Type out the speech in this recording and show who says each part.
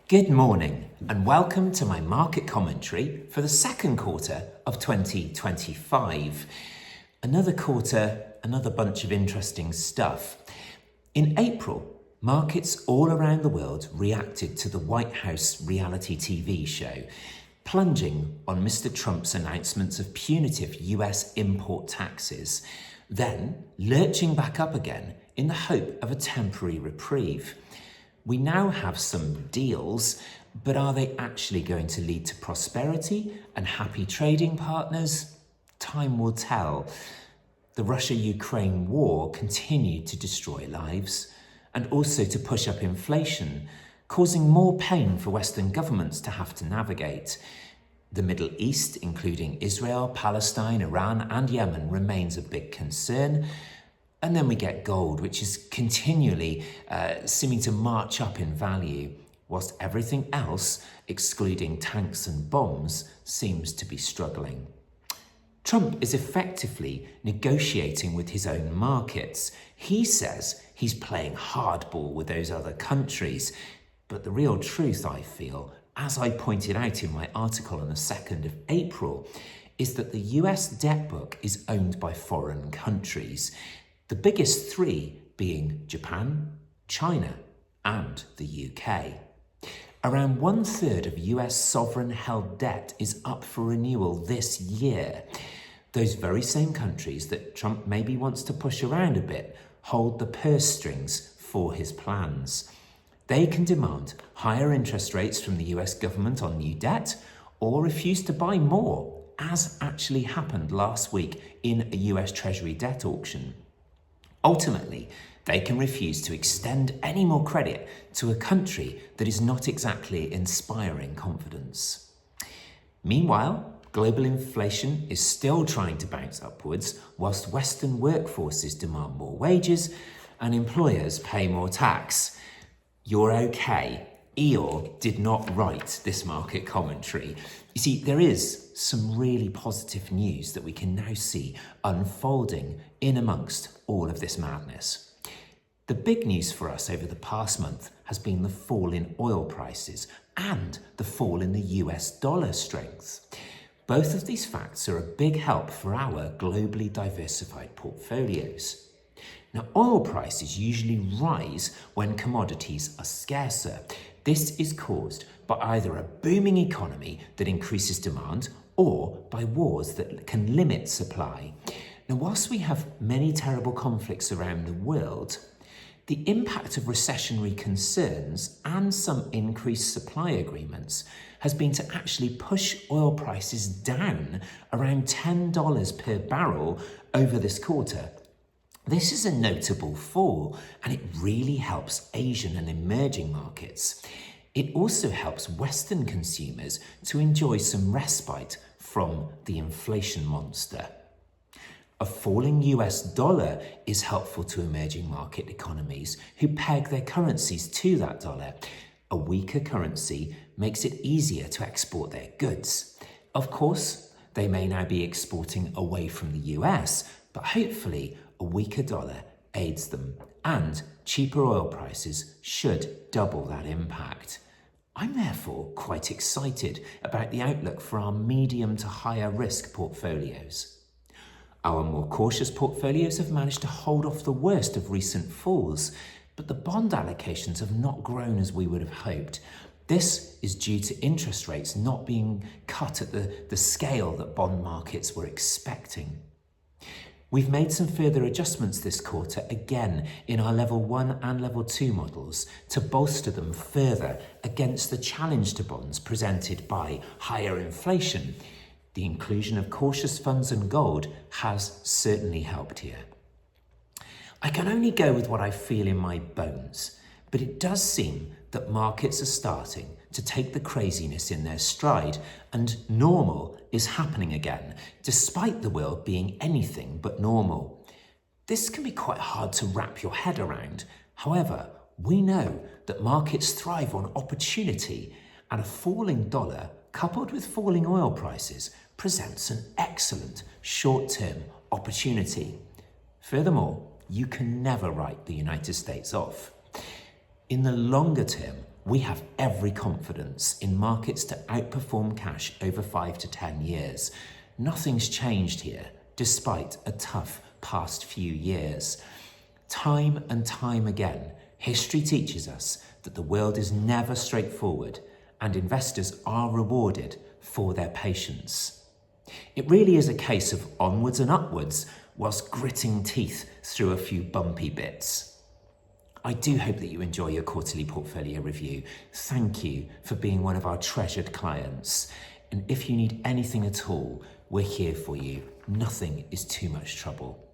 Speaker 1: Good morning and welcome to my market commentary for the second quarter of 2025. Another quarter, another bunch of interesting stuff. In April, markets all around the world reacted to the White House reality TV show, plunging on Mr. Trump's announcements of punitive US import taxes, then lurching back up again in the hope of a temporary reprieve. We now have some deals, but are they actually going to lead to prosperity and happy trading partners? Time will tell. The Russia-Ukraine war continued to destroy lives and also to push up inflation, causing more pain for Western governments to have to navigate. The Middle East, including Israel, Palestine, Iran and Yemen, remains a big concern. And then we get gold, which is continually seeming to march up in value, whilst everything else, excluding tanks and bombs, seems to be struggling. Trump is effectively negotiating with his own markets. He says he's playing hardball with those other countries. But the real truth, I feel, as I pointed out in my article on the 2nd of April, is that the US debt book is owned by foreign countries. The biggest three being Japan, China, and the UK. Around 1/3 of US sovereign-held debt is up for renewal this year. Those very same countries that Trump maybe wants to push around a bit hold the purse strings for his plans. They can demand higher interest rates from the US government on new debt or refuse to buy more, as actually happened last week in a US Treasury debt auction. Ultimately, they can refuse to extend any more credit to a country that is not exactly inspiring confidence. Meanwhile, global inflation is still trying to bounce upwards, whilst Western workforces demand more wages and employers pay more tax. You're okay. Eeyore did not write this market commentary. You see, there is some really positive news that we can now see unfolding in amongst all of this madness. The big news for us over the past month has been the fall in oil prices and the fall in the US dollar strength. Both of these facts are a big help for our globally diversified portfolios. Now, oil prices usually rise when commodities are scarcer. This is caused by either a booming economy that increases demand or by wars that can limit supply. Now, whilst we have many terrible conflicts around the world, the impact of recessionary concerns and some increased supply agreements has been to actually push oil prices down around $10 per barrel over this quarter. This is a notable fall, and it really helps Asian and emerging markets. It also helps Western consumers to enjoy some respite from the inflation monster. A falling US dollar is helpful to emerging market economies who peg their currencies to that dollar. A weaker currency makes it easier to export their goods. Of course, they may now be exporting away from the US, but hopefully a weaker dollar aids them, and cheaper oil prices should double that impact. I'm therefore quite excited about the outlook for our medium to higher risk portfolios. Our more cautious portfolios have managed to hold off the worst of recent falls, but the bond allocations have not grown as we would have hoped. This is due to interest rates not being cut at the scale that bond markets were expecting. We've made some further adjustments this quarter, again in our level 1 and level 2 models, to bolster them further against the challenge to bonds presented by higher inflation. The inclusion of cautious funds and gold has certainly helped here. I can only go with what I feel in my bones, but it does seem that markets are starting to take the craziness in their stride, and normal is happening again, despite the world being anything but normal. This can be quite hard to wrap your head around. However, we know that markets thrive on opportunity, and a falling dollar coupled with falling oil prices presents an excellent short-term opportunity. Furthermore, you can never write the United States off. In the longer term, we have every confidence in markets to outperform cash over 5 to 10 years. Nothing's changed here, despite a tough past few years. Time and time again, history teaches us that the world is never straightforward and investors are rewarded for their patience. It really is a case of onwards and upwards whilst gritting teeth through a few bumpy bits. I do hope that you enjoy your quarterly portfolio review. Thank you for being one of our treasured clients. And if you need anything at all, we're here for you. Nothing is too much trouble.